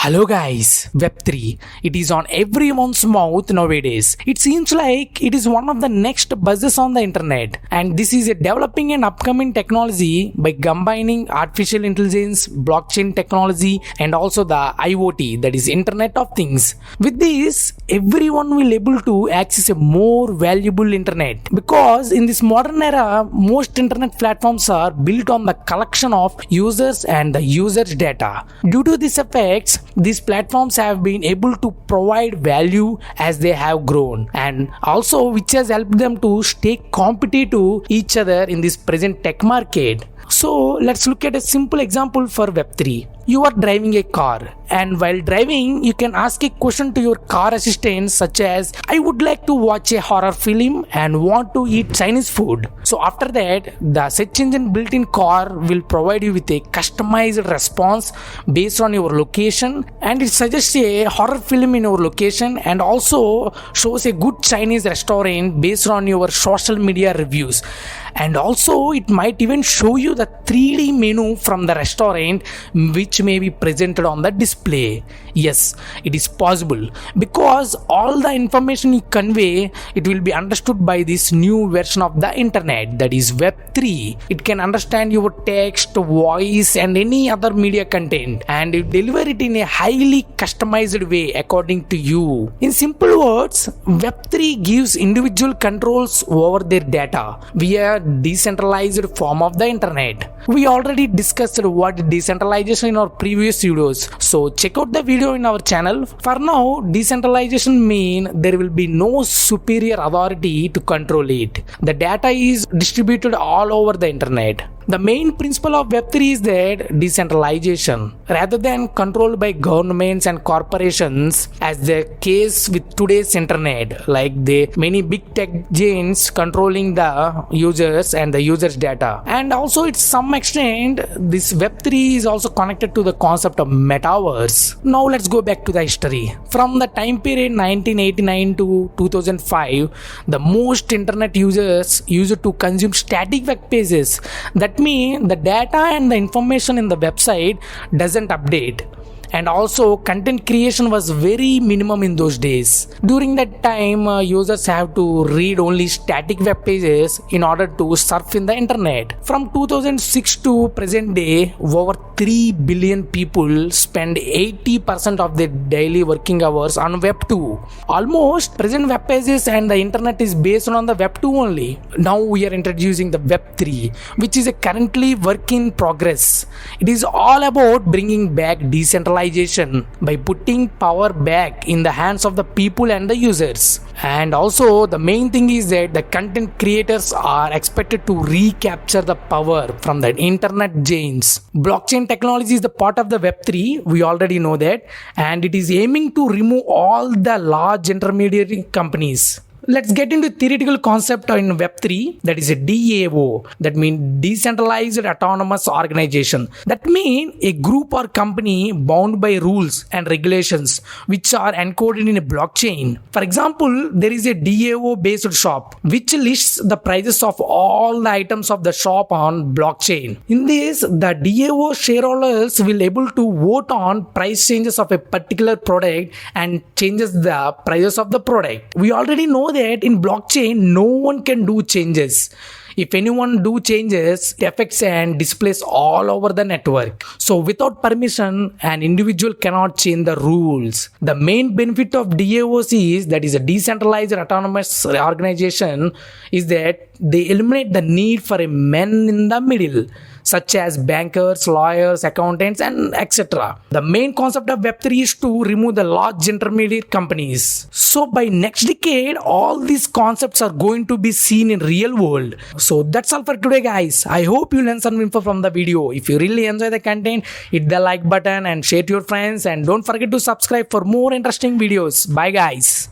Hello guys, Web3. It is on everyone's mouth nowadays. It seems like it is one of the next buzzes on the internet. And this is a developing and upcoming technology by combining artificial intelligence, blockchain technology, and also the IoT, that is Internet of Things. With this, everyone will able to access a more valuable internet. Because in this modern era, most internet platforms are built on the collection of users and the users' data. Due to these effects, these platforms have been able to provide value as they have grown, and also which has helped them to stay competitive each other in this present tech market. So let's look at a simple example for Web3. You are driving a car, and while driving, you can ask a question to your car assistant such as, I would like to watch a horror film and want to eat Chinese food. So after that, the search engine built in car will provide you with a customized response based on your location, and it suggests a horror film in your location and also shows a good Chinese restaurant based on your social media reviews. And also it might even show you the 3D menu from the restaurant which may be presented on the display. Yes, it is possible because all the information you convey, it will be understood by this new version of the internet, that is Web3. It can understand your text, voice and any other media content, and it deliver it in a highly customized way according to you. In simple words, Web3 gives individual controls over their data via decentralized form of the internet. We already discussed what decentralization in our previous videos, so check out the video in our channel. For now, decentralization means there will be no superior authority to control it. The data is distributed all over the internet. The main principle of Web3 is that decentralization, rather than controlled by governments and corporations, as the case with today's internet, like the many big tech giants controlling the users and the users' data. And also, to some extent, this Web3 is also connected to the concept of metaverse. Now let's go back to the history. From the time period 1989 to 2005, the most internet users used to consume static web pages. That means the data and the information in the website doesn't update. And also content creation was very minimum in those days. During that time, users have to read only static web pages in order to surf in the internet. From 2006 to present day, over 3 billion people spend 80% of their daily working hours on Web 2. Almost present web pages and the internet is based on the Web 2 only. Now we are introducing the Web 3, which is a currently work in progress. It is all about bringing back decentralization by putting power back in the hands of the people and the users. And also the main thing is that the content creators are expected to recapture the power from the internet giants. Blockchain technology is the part of the Web3, we already know that, and it is aiming to remove all the large intermediary companies. Let's get into theoretical concept in Web3, that is a DAO, that means decentralized autonomous organization. That means a group or company bound by rules and regulations which are encoded in a blockchain. For example, there is a DAO based shop which lists the prices of all the items of the shop on blockchain. In this, the DAO shareholders will able to vote on price changes of a particular product and changes the prices of the product. We already know that in blockchain no one can do changes. If anyone do changes, it affects and displays all over the network. So without permission, an individual cannot change the rules. The main benefit of DAOs is, that is a decentralized autonomous organization, is that they eliminate the need for a man in the middle, such as bankers, lawyers, accountants, and etc. The main concept of Web3 is to remove the large intermediate companies. So by next decade, all these concepts are going to be seen in real world. So that's all for today, guys. I hope you learned some info from the video. If you really enjoy the content, hit the like button and share to your friends, and don't forget to subscribe for more interesting videos. Bye guys.